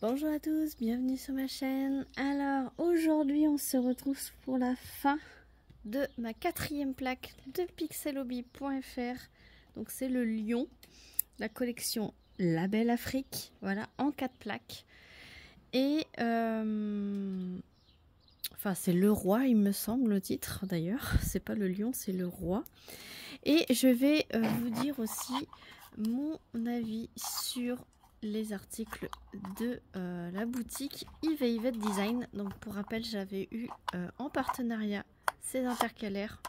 Bonjour à tous, bienvenue sur ma chaîne. Alors aujourd'hui on se retrouve pour la fin de ma 4e plaque de pixelhobby.fr. Donc c'est le lion, la collection La Belle Afrique, voilà, en 4 plaques. Et enfin c'est le roi il me semble le titre d'ailleurs, c'est pas le lion c'est le roi. Et je vais vous dire aussi mon avis sur les articles de la boutique Yves et Yvette Design. Donc pour rappel, j'avais eu en partenariat ces intercalaires,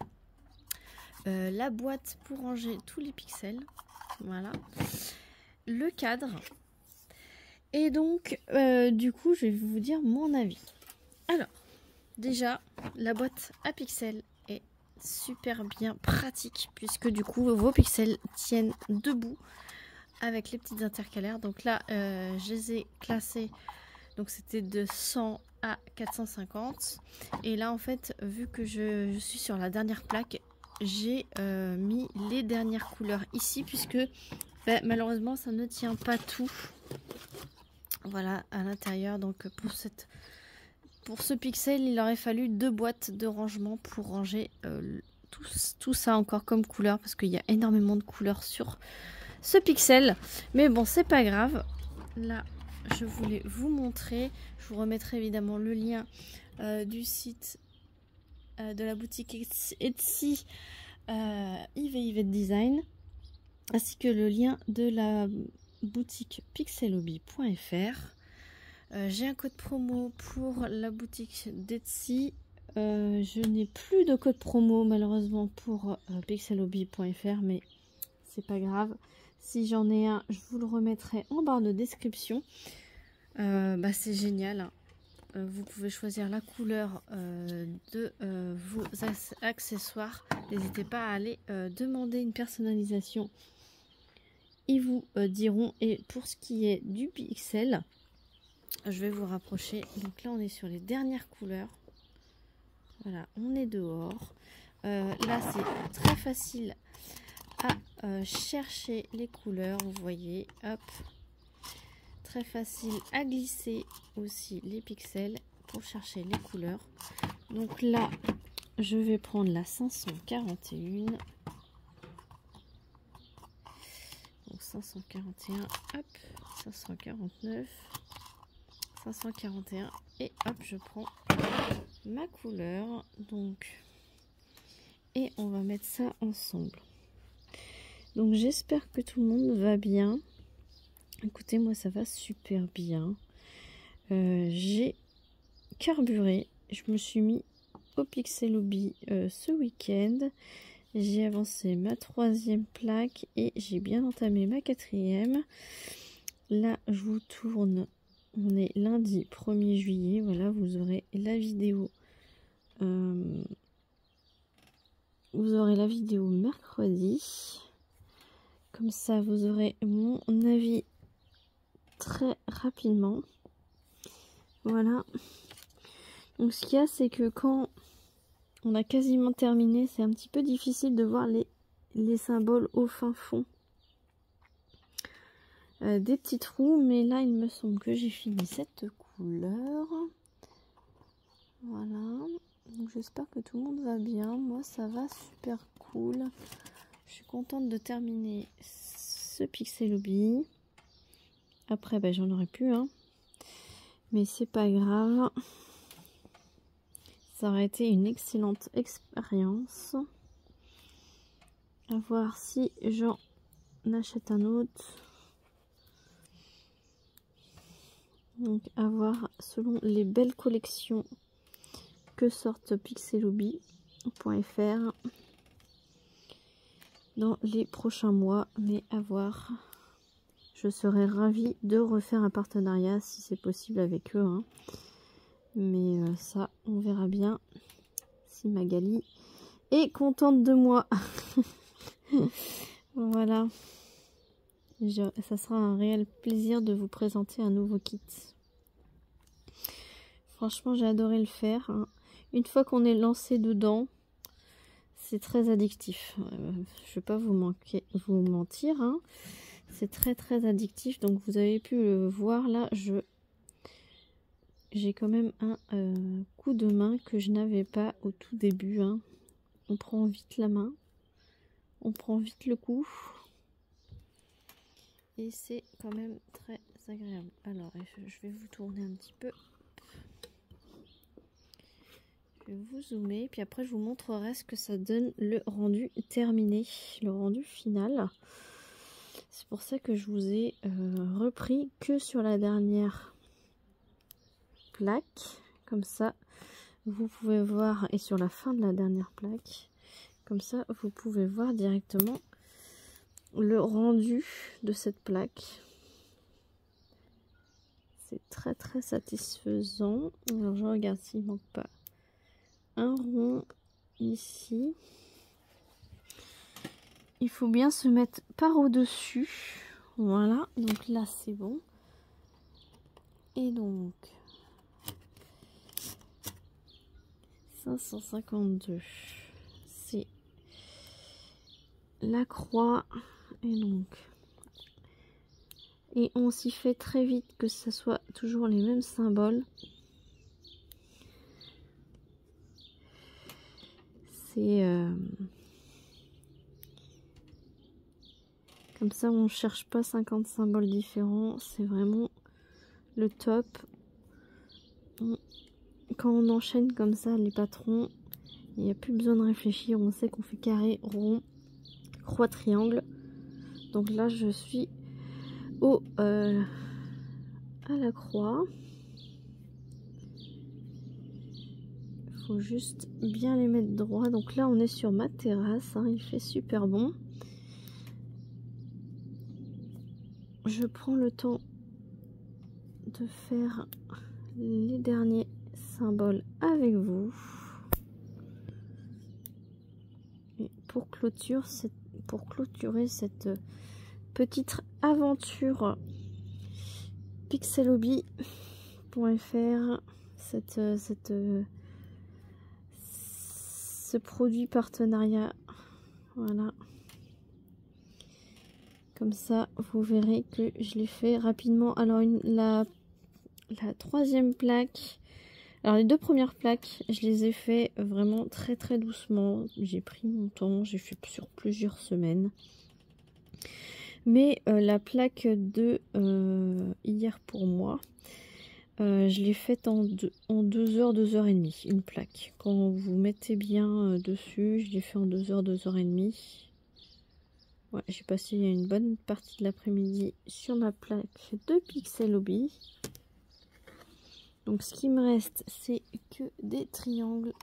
la boîte pour ranger tous les pixels, voilà, le cadre. Et donc du coup je vais vous dire mon avis. Alors déjà la boîte à pixels est super bien pratique puisque du coup vos pixels tiennent debout avec les petites intercalaires. Donc là je les ai classés, donc c'était de 100 à 450 et là en fait vu que je suis sur la dernière plaque, j'ai mis les dernières couleurs ici puisque malheureusement ça ne tient pas tout, voilà, à l'intérieur. Donc pour ce pixel il aurait fallu 2 boîtes de rangement pour ranger tout ça encore comme couleur, parce qu'il y a énormément de couleurs sur ce pixel, mais bon c'est pas grave. Là je voulais vous montrer, je vous remettrai évidemment le lien du site de la boutique Etsy Yves et Yvette Design, ainsi que le lien de la boutique pixelhobby.fr. J'ai un code promo pour la boutique d'Etsy. Je n'ai plus de code promo malheureusement pour pixelhobby.fr, mais c'est pas grave. Si j'en ai un, je vous le remettrai en barre de description. C'est génial, hein. Vous pouvez choisir la couleur de vos accessoires. N'hésitez pas à aller demander une personnalisation. Ils vous diront. Et pour ce qui est du pixel, je vais vous rapprocher. Donc là on est sur les dernières couleurs. Voilà, on est dehors. Là c'est très facile à chercher les couleurs, vous voyez, hop, très facile à glisser aussi les pixels pour chercher les couleurs. Donc là je vais prendre la 541, donc 541, hop, 549, 541 et hop je prends ma couleur, donc, et on va mettre ça ensemble. Donc j'espère que tout le monde va bien. Écoutez, moi ça va super bien. J'ai carburé. Je me suis mis au Pixel Hobby ce week-end. J'ai avancé ma 3e plaque et j'ai bien entamé ma 4e. Là je vous tourne. On est lundi 1er juillet. Voilà, vous aurez la vidéo. Vous aurez la vidéo mercredi. Comme ça, vous aurez mon avis très rapidement. Voilà. Donc, ce qu'il y a, c'est que quand on a quasiment terminé, c'est un petit peu difficile de voir les symboles au fin fond des petits trous. Mais là, il me semble que j'ai fini cette couleur. Voilà. Donc, j'espère que tout le monde va bien. Moi, ça va super cool. Je suis contente de terminer ce Pixel Hobby. Après, j'en aurais plus, hein. Mais c'est pas grave. Ça aurait été une excellente expérience. À voir si j'en achète un autre. Donc, à voir selon les belles collections que sortent pixelhobby.fr dans les prochains mois, mais à voir. Je serais ravie de refaire un partenariat si c'est possible avec eux, hein. Mais ça, on verra bien si Magali est contente de moi. Voilà. Ça sera un réel plaisir de vous présenter un nouveau kit. Franchement, j'ai adoré le faire, hein. Une fois qu'on est lancé dedans, c'est très addictif. Je vais pas vous mentir, hein. C'est très addictif. Donc vous avez pu le voir là, je j'ai quand même un coup de main que je n'avais pas au tout début. Hein. On prend vite la main, on prend vite le coup. Et c'est quand même très agréable. Alors, je vais vous tourner un petit peu. Je vais vous zoomer. Puis après, je vous montrerai ce que ça donne le rendu terminé. Le rendu final. C'est pour ça que je vous ai repris que sur la dernière plaque. Comme ça, vous pouvez voir. Et sur la fin de la dernière plaque. Comme ça, vous pouvez voir directement le rendu de cette plaque. C'est très très satisfaisant. Alors je regarde s'il manque pas un rond ici. Il faut bien se mettre par au-dessus. Voilà, donc là c'est bon. Et donc 552, c'est la croix. Et donc, et on s'y fait très vite que ce soit toujours les mêmes symboles. C'est comme ça, on cherche pas 50 symboles différents. C'est vraiment le top. Quand on enchaîne comme ça les patrons, il n'y a plus besoin de réfléchir. On sait qu'on fait carré, rond, croix, triangle. Donc là, je suis à la croix. Il faut juste bien les mettre droit. Donc là, on est sur ma terrasse. Hein, il fait super bon. Je prends le temps de faire les derniers symboles avec vous. Et pour clôturer cette petite aventure pixelhobby.fr, ce produit partenariat, voilà, comme ça vous verrez que je l'ai fait rapidement. Alors la troisième plaque, alors les deux premières plaques je les ai fait vraiment très très doucement, j'ai pris mon temps, j'ai fait sur plusieurs semaines. Mais la plaque de hier pour moi, je l'ai faite en 2 heures, 2 heures et demie, une plaque. Quand vous mettez bien dessus, je l'ai fait en 2 heures, 2 heures et demie. Ouais, j'ai passé une bonne partie de l'après-midi sur ma plaque de Pixel Hobby. Donc ce qui me reste, c'est que des triangles.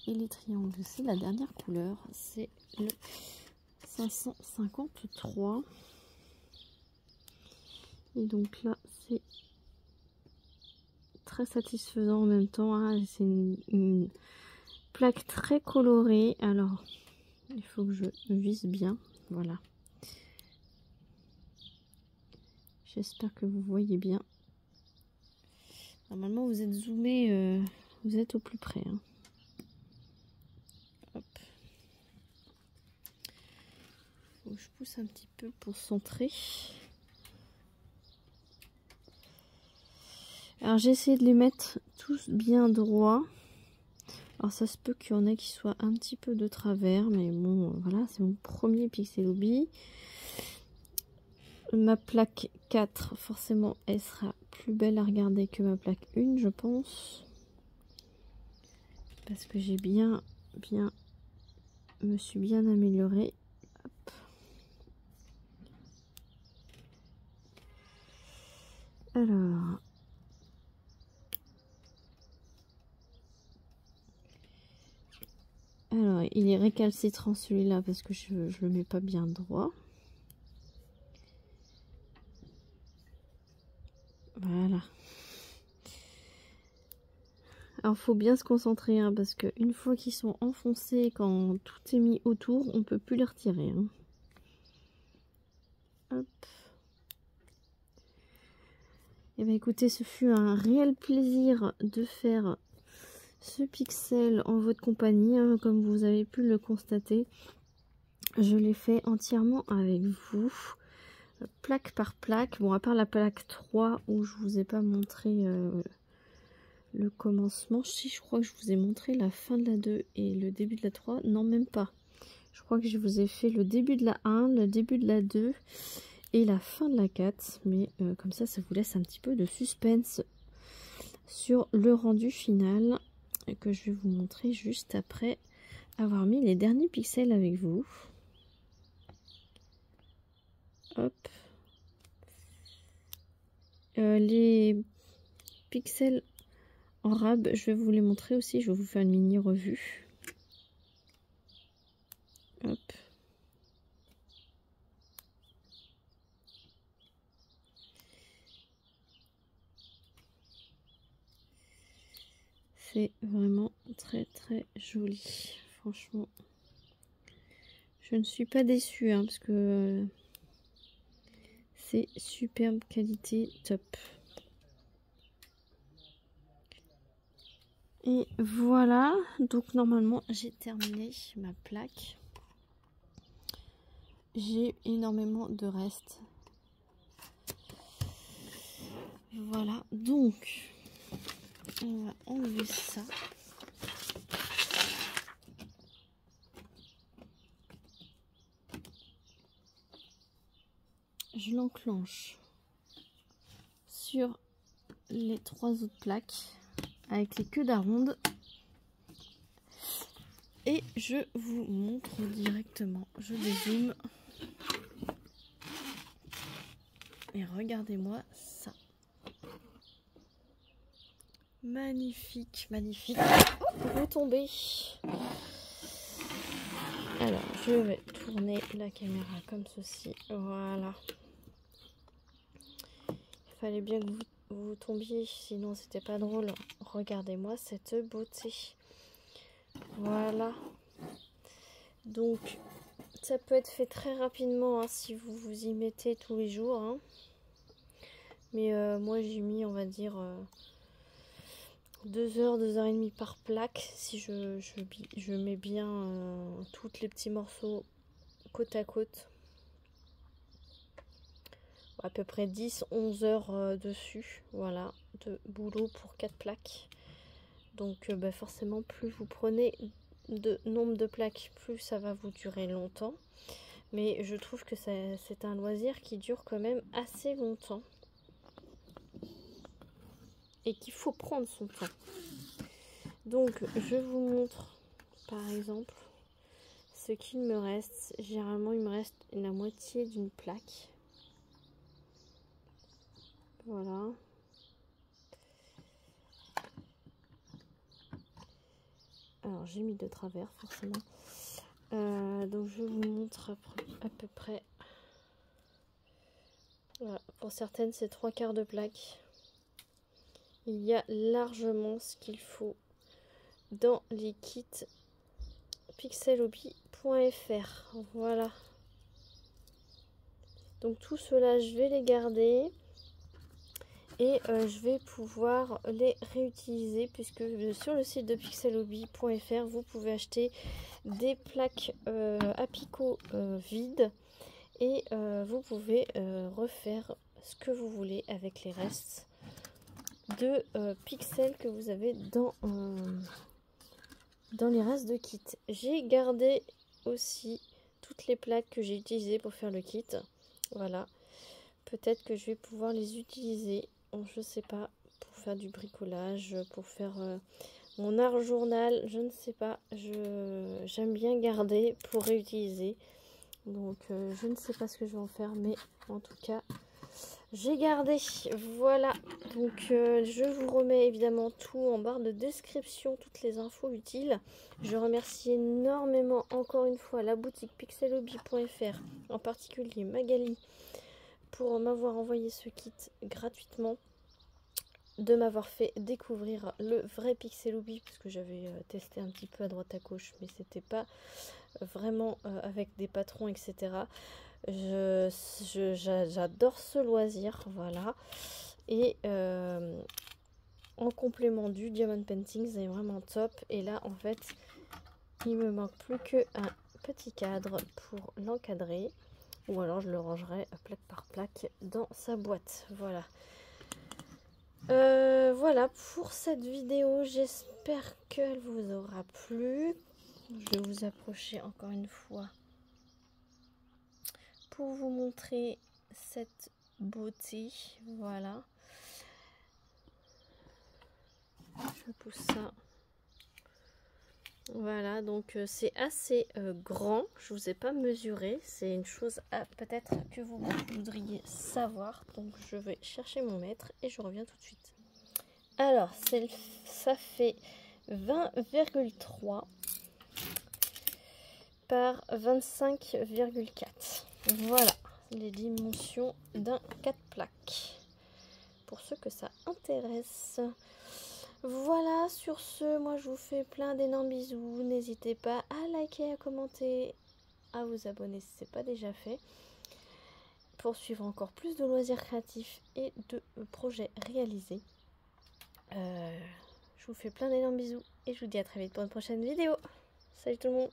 Et les triangles, c'est la dernière couleur, c'est le 553. Et donc là, c'est très satisfaisant en même temps. Hein. C'est une plaque très colorée. Alors, il faut que je vise bien. Voilà. J'espère que vous voyez bien. Normalement, vous êtes zoomé, vous êtes au plus près. Hein. Hop. Faut que je pousse un petit peu pour centrer. Alors j'ai essayé de les mettre tous bien droits. Alors ça se peut qu'il y en ait qui soient un petit peu de travers, mais bon voilà, c'est mon premier Pixel Hobby. Ma plaque 4, forcément elle sera plus belle à regarder que ma plaque 1, je pense. Parce que j'ai me suis bien améliorée. Hop. Alors, il est récalcitrant celui-là parce que je le mets pas bien droit. Voilà. Alors, faut bien se concentrer hein, parce que une fois qu'ils sont enfoncés, quand tout est mis autour, on peut plus les retirer. Hein. Hop. Et bien écoutez, ce fut un réel plaisir de faire ce pixel en votre compagnie, hein, comme vous avez pu le constater. Je l'ai fait entièrement avec vous, plaque par plaque. Bon, à part la plaque 3 où je vous ai pas montré le commencement. Je crois que je vous ai montré la fin de la 2 et le début de la 3. Non, même pas. Je crois que je vous ai fait le début de la 1, le début de la 2 et la fin de la 4. Mais comme ça vous laisse un petit peu de suspense sur le rendu final que je vais vous montrer juste après avoir mis les derniers pixels avec vous. Hop. Les pixels en rab, je vais vous les montrer aussi. Je vais vous faire une mini revue. Hop. C'est vraiment très très joli. Franchement, je ne suis pas déçue hein, parce que c'est superbe qualité, top. Et voilà, donc normalement j'ai terminé ma plaque. J'ai énormément de restes. Voilà, donc on va enlever ça. Je l'enclenche sur les 3 autres plaques avec les queues d'aronde et je vous montre directement. Je dézoome et regardez-moi ça. Magnifique, magnifique. Oh, retombé. Alors, je vais tourner la caméra comme ceci. Voilà. Il fallait bien que vous tombiez, sinon c'était pas drôle. Regardez-moi cette beauté. Voilà. Donc, ça peut être fait très rapidement hein, si vous vous y mettez tous les jours. Hein. Mais moi, j'ai mis, on va dire, 2 heures, 2 heures et demie par plaque. Si je mets bien tous les petits morceaux côte à côte. À peu près 10-11 heures dessus. Voilà, de boulot pour 4 plaques. Donc, forcément, plus vous prenez de nombre de plaques, plus ça va vous durer longtemps. Mais je trouve que c'est un loisir qui dure quand même assez longtemps. Et qu'il faut prendre son temps. Donc je vous montre par exemple ce qu'il me reste. Généralement il me reste la moitié d'une plaque. Voilà. Alors j'ai mis de travers forcément. Donc je vous montre à peu près. Voilà. Pour certaines c'est 3/4 de plaque. Il y a largement ce qu'il faut dans les kits pixelhobby.fr. Voilà. Donc tout cela, je vais les garder et je vais pouvoir les réutiliser puisque sur le site de pixelhobby.fr, vous pouvez acheter des plaques à picot vides et vous pouvez refaire ce que vous voulez avec les restes de pixels que vous avez dans les restes de kit. J'ai gardé aussi toutes les plaques que j'ai utilisées pour faire le kit. Voilà. Peut-être que je vais pouvoir les utiliser, je sais pas, pour faire du bricolage, pour faire mon art journal, je ne sais pas. J'aime bien garder pour réutiliser. Donc je ne sais pas ce que je vais en faire, mais en tout cas j'ai gardé. Voilà, donc je vous remets évidemment tout en barre de description, toutes les infos utiles. Je remercie énormément encore une fois la boutique pixelhobby.fr, en particulier Magali, pour m'avoir envoyé ce kit gratuitement, de m'avoir fait découvrir le vrai Pixelhobby, parce que j'avais testé un petit peu à droite à gauche, mais c'était pas vraiment avec des patrons, etc. J'adore ce loisir, voilà. Et en complément du Diamond Painting, c'est vraiment top. Et là, en fait, il me manque plus qu'un petit cadre pour l'encadrer. Ou alors je le rangerai plaque par plaque dans sa boîte. Voilà. voilà pour cette vidéo, j'espère qu'elle vous aura plu. Je vais vous approcher encore une fois pour vous montrer cette beauté. Voilà, je pousse ça. Voilà, donc c'est assez grand, je vous ai pas mesuré, c'est une chose peut-être que vous voudriez savoir, donc je vais chercher mon mètre et je reviens tout de suite. Alors ça fait 20,3 par 25,4. Voilà les dimensions d'un 4 plaques pour ceux que ça intéresse. Voilà, sur ce, moi je vous fais plein d'énormes bisous. N'hésitez pas à liker, à commenter, à vous abonner si ce n'est pas déjà fait, pour suivre encore plus de loisirs créatifs et de projets réalisés. Je vous fais plein d'énormes bisous et je vous dis à très vite pour une prochaine vidéo. Salut tout le monde!